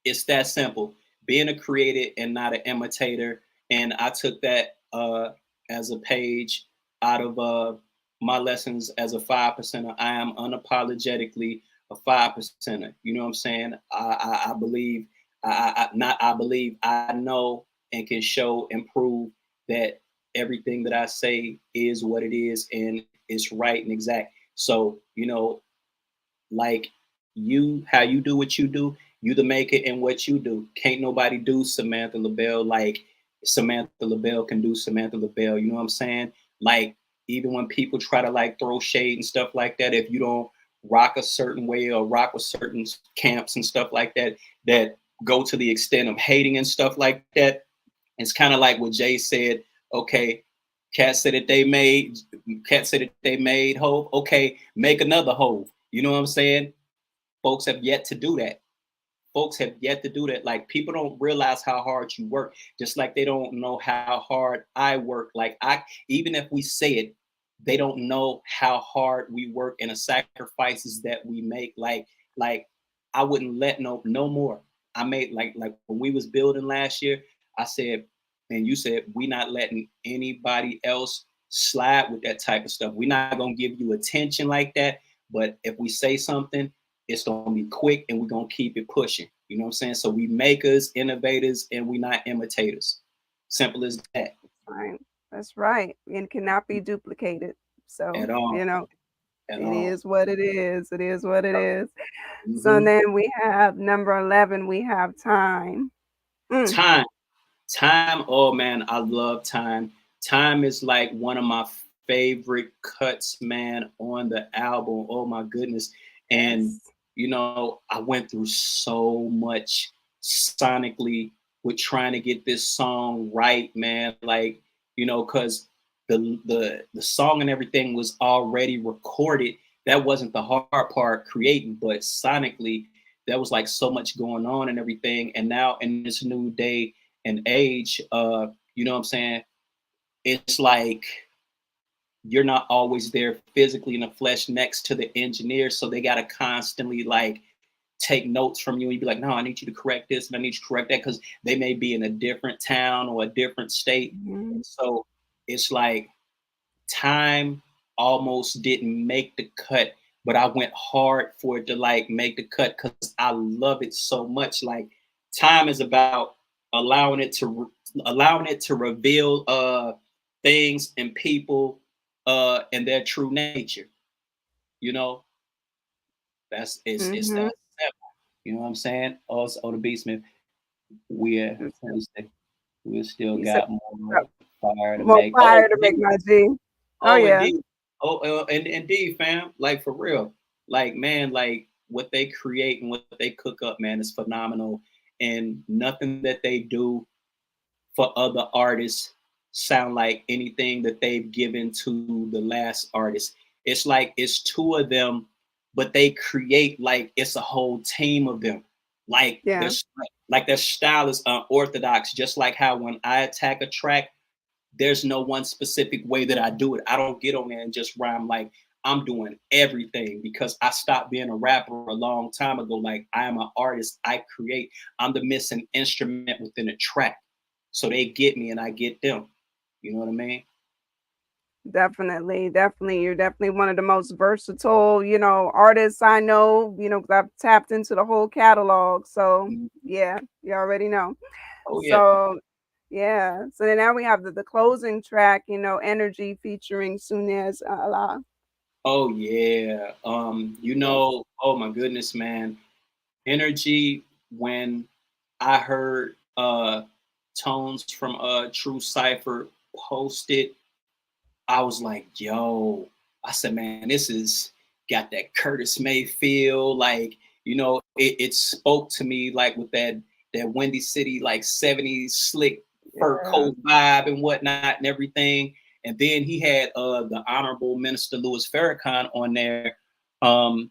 It's that simple. Being a creator and not an imitator. And I took that as a page out of my lessons as a 5%er. I am unapologetically a 5%er. You know what I'm saying? I believe, I know and can show and prove that everything that I say is what it is and it's right and exact. So, you know, like you, how you do what you the maker in what you do. Can't nobody do Samantha LaBelle like Samantha LaBelle can do Samantha LaBelle. You know what I'm saying? Like, even when people try to like throw shade and stuff like that, if you don't rock a certain way or rock with certain camps and stuff like that, that go to the extent of hating and stuff like that, it's kind of like what Jay said. Okay, Cat said that they made Hove. Okay, make another Hove. You know what I'm saying? Folks have yet to do that. Folks have yet to do that. Like, people don't realize how hard you work, just like they don't know how hard I work. Like, even if we say it, they don't know how hard we work and the sacrifices that we make. Like I wouldn't let no more. I made like when we was building last year, I said, and you said, we not letting anybody else slide with that type of stuff. We're not gonna give you attention like that. But if we say something, it's gonna be quick and we're gonna keep it pushing. You know what I'm saying? So we makers, innovators, and we not imitators. Simple as that. Right. That's right. And cannot be duplicated. So, At all. you know, At it all. is what it is. It is what it is. So Mm-hmm. then we have number 11, we have time. Time. Time. Oh man, I love time. Time is like one of my favorite cuts, man, on the album. Oh my goodness. And Yes. you know, I went through so much sonically with trying to get this song right, man. Like, you know, because the song and everything was already recorded. That wasn't the hard part creating, but sonically, there was like so much going on and everything. And now in this new day and age, you know what I'm saying? It's like you're not always there physically in the flesh next to the engineer. So they gotta constantly like take notes from you and be like, no, I need you to correct this and I need you to correct that, because they may be in a different town or a different state. Mhm. So it's like time almost didn't make the cut, but I went hard for it to like make the cut because I love it so much. Like, time is about allowing it to reveal things and people and their true nature. You know, it's Mhm. that simple. You know what I'm saying? Also, on the Beatsmith, we still You said got more fire to more make. Oh, fire to make my G. Oh oh, yeah. indeed. Oh, and indeed, fam. Like, for real. Like, man, like what they create and what they cook up, man, is phenomenal. And nothing that they do for other artists sound like anything that they've given to the last artist. It's like it's two of them, but they create like it's a whole team of them. Like Yeah. their style is unorthodox, just like how when I attack a track, there's no one specific way that I do it. I don't get on there and just rhyme. Like, I'm doing everything because I stopped being a rapper a long time ago. Like, I am an artist. I create. I'm the missing instrument within a track. So they get me and I get them. You know what I mean? Definitely, definitely. You're definitely one of the most versatile, artists I know, 'cause I've tapped into the whole catalog. So Mhm. yeah, you already know. Oh yeah. So yeah. So then now we have the closing track, Energy featuring Sunez Allah. Oh yeah. Yes. Oh my goodness, man. Energy, when I heard Tones from True Cipher posted, I was like, yo, I said, man, this is got that Curtis May feel. Like, it spoke to me like with that Windy City, like 70s slick fur Yeah. coat vibe and whatnot and everything. And then he had the Honorable Minister Louis Farrakhan on there, um,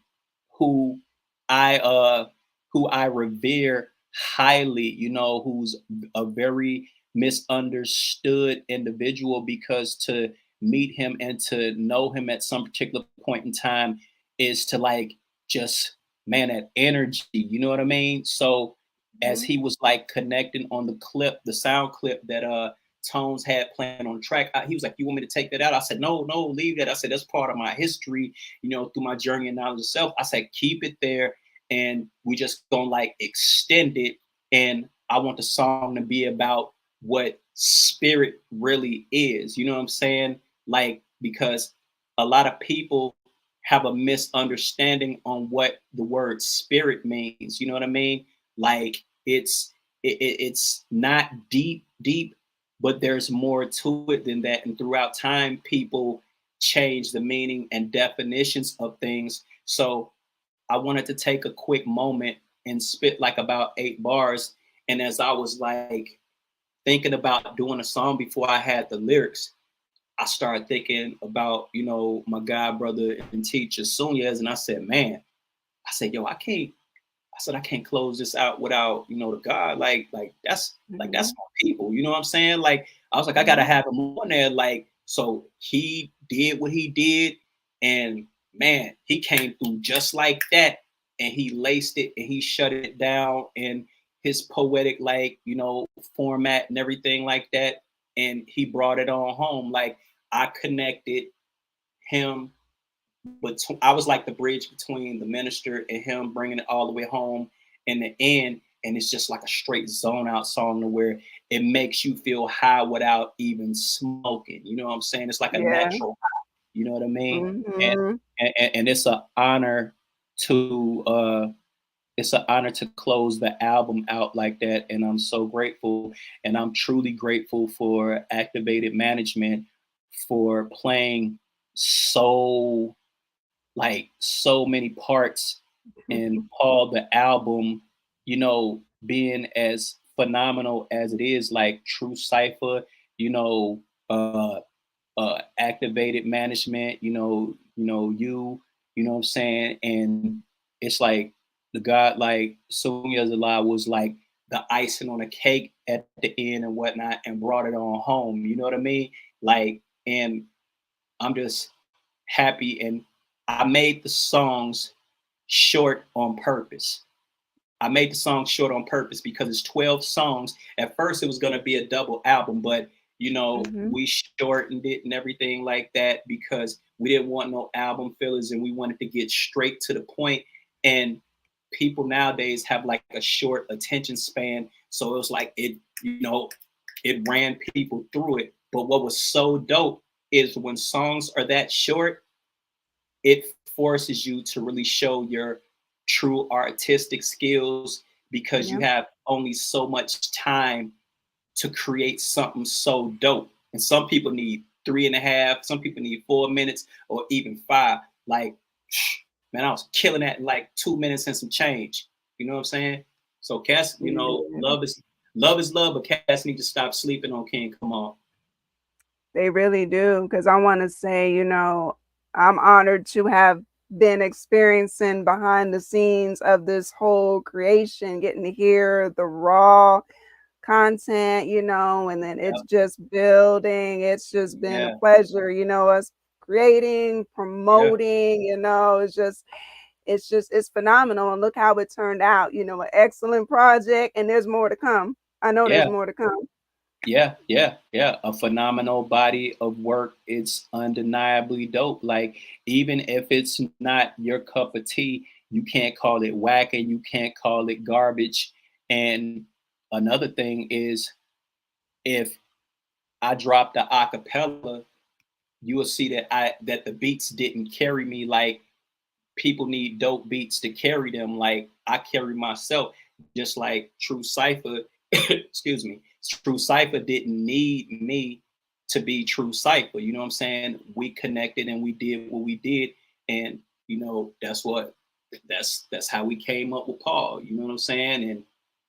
who I who I revere highly, who's a very misunderstood individual, because to meet him and to know him at some particular point in time is to like just man, that energy, you know what I mean? So as Mhm. he was like connecting on the clip, the sound clip that Tones had playing on the track, he was like, "You want me to take that out?" I said, "No, no, leave that." I said, "That's part of my history, you know, through my journey and knowledge of self." I said, "Keep it there, and we just gonna like extend it. And I want the song to be about what spirit really is." You know what I'm saying? Like, because a lot of people have a misunderstanding on what the word spirit means. You know what I mean? Like, it's not deep, but there's more to it than that. And throughout time, people change the meaning and definitions of things. So I wanted to take a quick moment and spit like about 8 bars. And as I was like thinking about doing a song before I had the lyrics, I started thinking about, you know, my god brother and teacher Sunyas, and I said, man, I said, yo, I said, I can't close this out without, you know, the God. That's Mhm. my people. You know what I'm saying? Like, I was like, I gotta Mhm. have him on there. Like, so he did what he did, and man, he came through just like that, and he laced it and he shut it down in his poetic, like, you know, format and everything like that. And he brought it on home. Like, I connected him, but I was like the bridge between the minister and him, bringing it all the way home in the end. And it's just like a straight zone out song to where it makes you feel high without even smoking. You know what I'm saying? It's like a Yeah. natural high. You know what I mean? And Mhm. and it's an honor to close the album out like that. And I'm so grateful, and I'm truly grateful for Activated Management for playing so so many parts in Paul the album, you know, being as phenomenal as it is, like True Cipher, you know, Activated Management, you know what I'm saying? And it's like the God, like Soon Yazala was like the icing on a cake at the end and whatnot, and brought it on home. You know what I mean? Like, and I'm just happy. And I made the songs short on purpose. I made the song short on purpose because it's 12 songs. At first, it was going to be a double album, but you know, Mhm. we shortened it and everything like that because we didn't want no album fillers, and we wanted to get straight to the point. And people nowadays have like a short attention span. So it was like you know, it ran people through it. But what was so dope is when songs are that short, it forces you to really show your true artistic skills because you Yep. have only so much time to create something so dope. And some people need 3.5, some people need 4 minutes or even 5. Like, man, I was killing that in like 2 minutes and some change. You know what I'm saying? So Cass, you know, Yeah. love is love, but Cass need to stop sleeping on King. Come on. They really do, because I want to say, I'm honored to have been experiencing behind the scenes of this whole creation, getting to hear the raw content, and then it's Yeah, just building. It's just been a yeah, pleasure, us creating, yeah, promoting, it's phenomenal. And look how it turned out, an excellent project, and there's more to come. I know there's yeah. more to come. Yeah. A phenomenal body of work. It's undeniably dope. Like, even if it's not your cup of tea, you can't call it whack and you can't call it garbage. And another thing is, if I drop the acapella, you will see that the beats didn't carry me. Like, people need dope beats to carry them. Like, I carry myself, just like True Cipher. Excuse me. True Cipher didn't need me to be True Cipher. You know what I'm saying? We connected and we did what we did, and you know that's how we came up with Paul. You know what I'm saying? And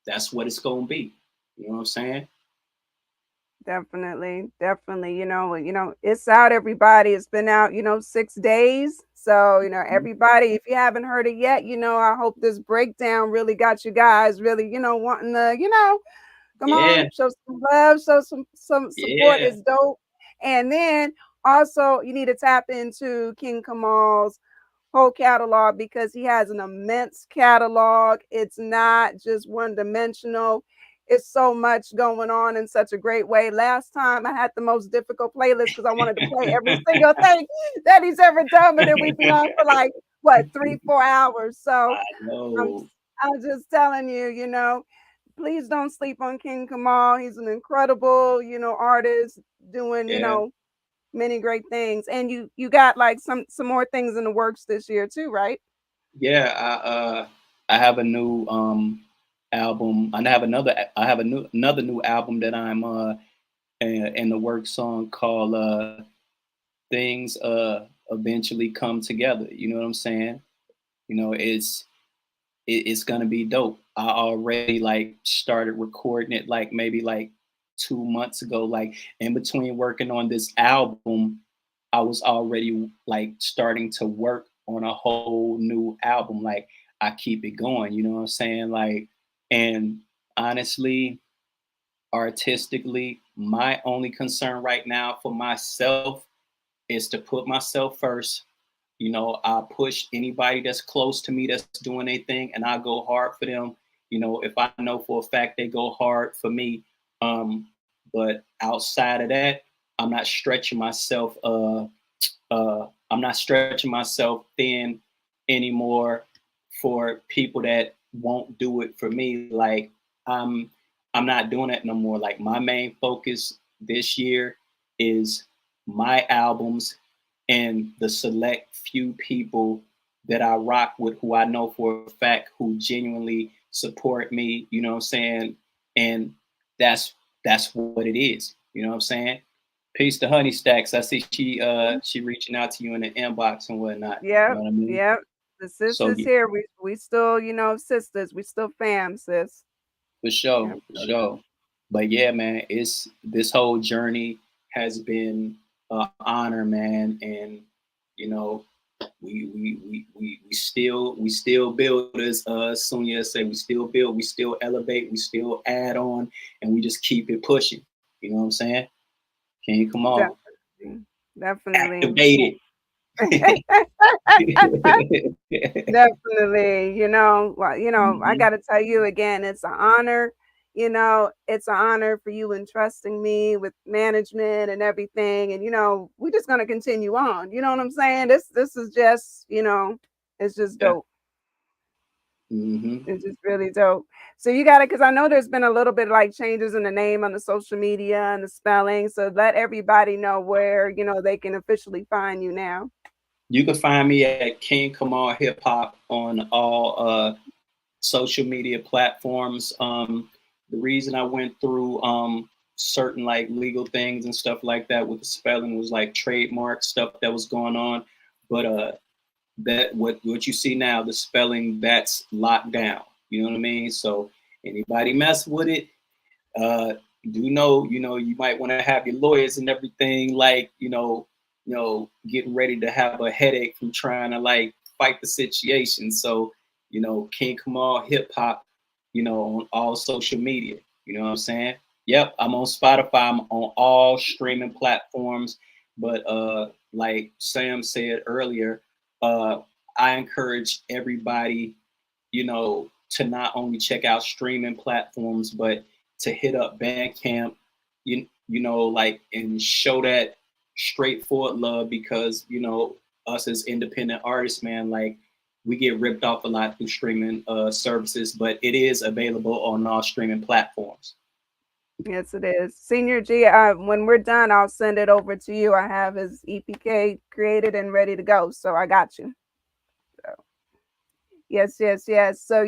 that's what it's gonna be. You know what I'm saying? Definitely, definitely. It's out, everybody. It's been out, 6 days. So, Mhm. everybody, if you haven't heard it yet, I hope this breakdown really got you guys really, wanting to, come on, Yeah, show some love, show some support yeah, is dope. And then also you need to tap into King Kamal's whole catalog, because he has an immense catalog. It's not just one dimensional. It's so much going on in such a great way. Last time I had the most difficult playlist because I wanted to play every single thing that he's ever done, but then we'd be on for like what 3-4 hours. So I I'm know. I'm just telling you, please don't sleep on King Kamal. He's an incredible, artist doing, Yeah. many great things. And you got like some more things in the works this year too, right? Yeah, I have a new album. I have another new album that I'm in the works on called Things Eventually Come Together. You know what I'm saying? It's gonna be dope. I already like started recording it like maybe like 2 months ago. Like in between working on this album, I was already like starting to work on a whole new album. Like I keep it going, you know what I'm saying? Like, and honestly, artistically, my only concern right now for myself is to put myself first. I push anybody that's close to me that's doing anything, and I go hard for them. If I know for a fact they go hard for me. But outside of that, I'm not stretching myself. I'm not stretching myself thin anymore for people that won't do it for me. Like I'm, I'm not doing that no more. Like my main focus this year is my albums and the select few people that I rock with who I know for a fact who genuinely support me, you know what I'm saying? And that's that's what it is. You know what I'm saying? Peace to Honey Stacks. I see she reaching out to you in the inbox and whatnot. You Yep, know what I mean? yep. The So sisters yeah, here, we still, sisters. We still fam, sis. for sure, Yep. for sure. But yeah, man, it's this whole journey has been an honor, man, and you know, we still build, as Sonia said, we still build, we still elevate, we still add on, and we just keep it pushing. You know what I'm saying? Can you come on? Definitely. Definitely. Activate it. Definitely. Well, I Mhm. got to tell you again, it's an honor. It's an honor for you entrusting me with management and everything. And we're just gonna continue on. You know what I'm saying? This is just, it's just Yeah. dope. Hmm. It's just really dope. So you got it, because I know there's been a little bit like changes in the name on the social media and the spelling. So let everybody know where, they can officially find you now. You can find me at King Kamal Hip Hop on all social media platforms. The reason I went through certain like legal things and stuff like that with the spelling was like trademark stuff that was going on. But that what you see now, the spelling, that's locked down. You know what I mean? So anybody mess with it, uh, do know, you might want to have your lawyers and everything, like, getting ready to have a headache from trying to like fight the situation. So, King Kamal Hip Hop, on all social media. You know what I'm saying? Yep, I'm on Spotify. I'm on all streaming platforms. But like Sam said earlier, uh, I encourage everybody, to not only check out streaming platforms, but to hit up Bandcamp, like, and show that straightforward love, because us as independent artists, man, like we get ripped off a lot through streaming services, but it is available on all streaming platforms. Yes, it is. Senior G, when we're done, I'll send it over to you. I have his EPK created and ready to go. So I got you. So, yes, yes, yes. So,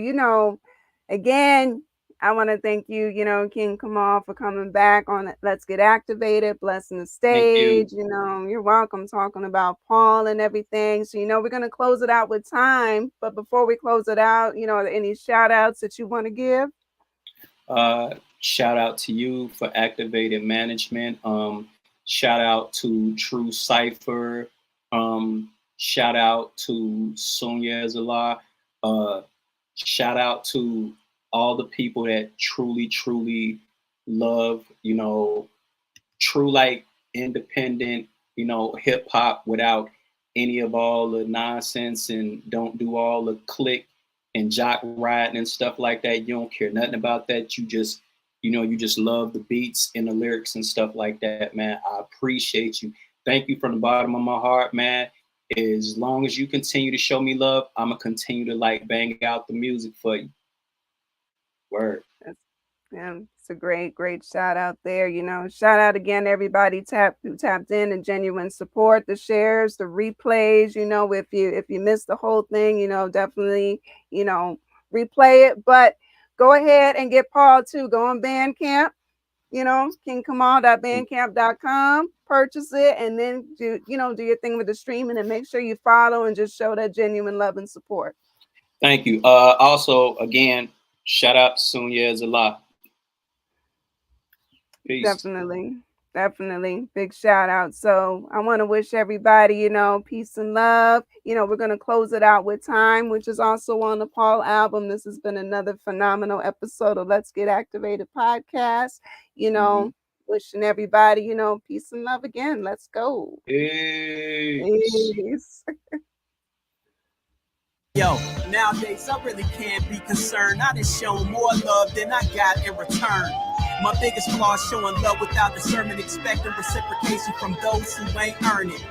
again, I want to thank you, King Kamal, for coming back on Let's Get Activated, blessing the Thank you. stage. You're welcome, talking about Paul and everything. So, we're going to close it out with time. But before we close it out, are there any shout outs that you want to give? Shout out to you for Activated Management. Shout out to True Cipher. Shout out to Sonia Zala. Uh, Shout out to all the people that truly, truly love, true like independent, hip hop without any of all the nonsense and don't do all the click and jock riding and stuff like that. You don't care nothing about that. You just, you just love the beats and the lyrics and stuff like that, man. I appreciate you. Thank you from the bottom of my heart, man. As long as you continue to show me love, I'm gonna continue to like bang out the music for you. Word. Yeah, it's a great shout out there. Shout out again to everybody who tapped in, and genuine support, the shares, the replays. If you missed the whole thing, definitely, replay it. But go ahead and get Paul too. Go on Bandcamp, KingKamal.bandcamp.com, purchase it, and then do your thing with the streaming, and make sure you follow and just show that genuine love and support. Thank you. Also, again, shout out to Sunya Zala. Peace. Definitely. Big shout out. So I want to wish everybody, peace and love. We're going to close it out with Time, which is also on the Paul album. This has been another phenomenal episode of Let's Get Activated podcast. Wishing everybody, peace and love again. Let's go. Peace. Yo, nowadays I really can't be concerned. I done shown more love than I got in return. My biggest flaw is showing love without discernment, expecting reciprocation from those who ain't earn it.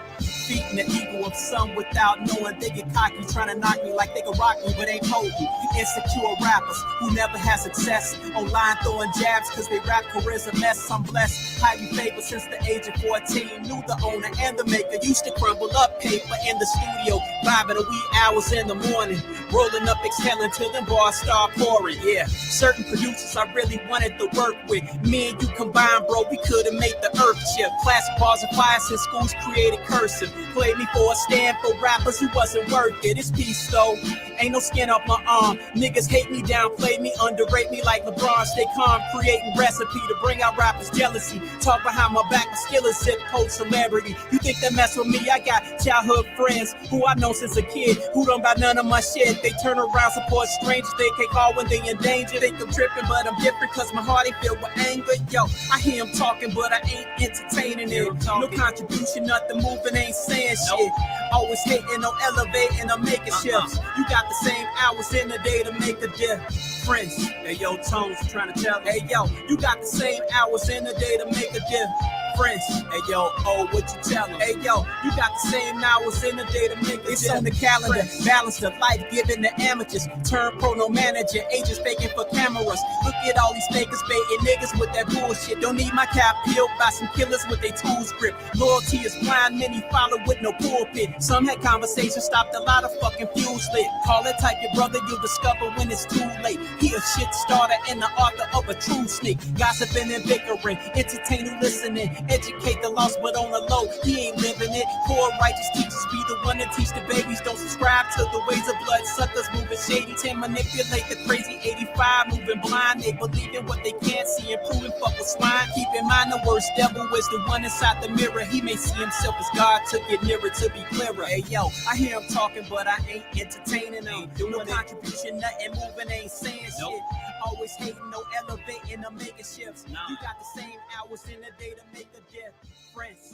Feeding the ego of some without knowing they get cocky, trying to knock me like they can rock me, but ain't hold me. Insecure rappers who never had success, online throwing jabs cause they rap careers a mess. I'm blessed, highly favored since the age of 14. Knew the owner and the maker used to crumble up paper in the studio, vibing the wee hours in the morning, rolling up, exhaling till them bars start pouring. Yeah, certain producers I really wanted to work with. Me and you combined, bro, we could've made the earth chip. Classic bars and fires since schools created cursive. Played me for a stand for rappers who wasn't worth it. It's peace though, ain't no skin off my arm. Niggas hate me, downplay me, underrate me like LeBron. Stay calm, creating recipe to bring out rappers' jealousy. Talk behind my back, my skill is zip code celebrity. You think that mess with me? I got childhood friends who I know since a kid who don't buy none of my shit. They turn around, support strangers. They can't call when they in danger. Think I'm tripping, but I'm different cause my heart ain't filled with anger. Yo, I hear him talking, but I ain't entertaining it. No contribution, nothing moving, ain't saying shit. Always hating, no elevating, I'm making shifts. You got the same hours in the day to make a difference. Hey yo, Tones, trying to tell me. Hey yo, you got the same hours in the day to make a difference. Hey yo, oh, what you tell them? Hey yo, you got the same hours in the day to make it. It's on the calendar, balance of life given to amateurs. Turn pro, no manager, agents faking for cameras. Look at all these fakers baiting niggas with that bullshit. Don't need my cap peeled by some killers with their tools grip. Loyalty is blind, many follow with no pulpit. Some had conversations, stopped a lot of fucking fuel lit. Call it type your brother, you'll discover when it's too late. He a shit starter and the author of a true snake. Gossiping and bickering, entertain who listening. Educate the lost, but on the low, he ain't living it. Poor righteous teachers be the one to teach the babies. Don't subscribe to the ways of blood suckers moving shady. 10 manipulate the crazy 85 moving blind. They believe in what they can't see and proving fuck with swine. Keep in mind the worst devil is the one inside the mirror. He may see himself as God to get nearer to be clearer. Hey yo, I hear him talking, but I ain't entertaining. Ain't doing no contribution, nothing moving, ain't saying shit. Always hating, no elevating, or making shifts. You got the same hours in the day to make a difference.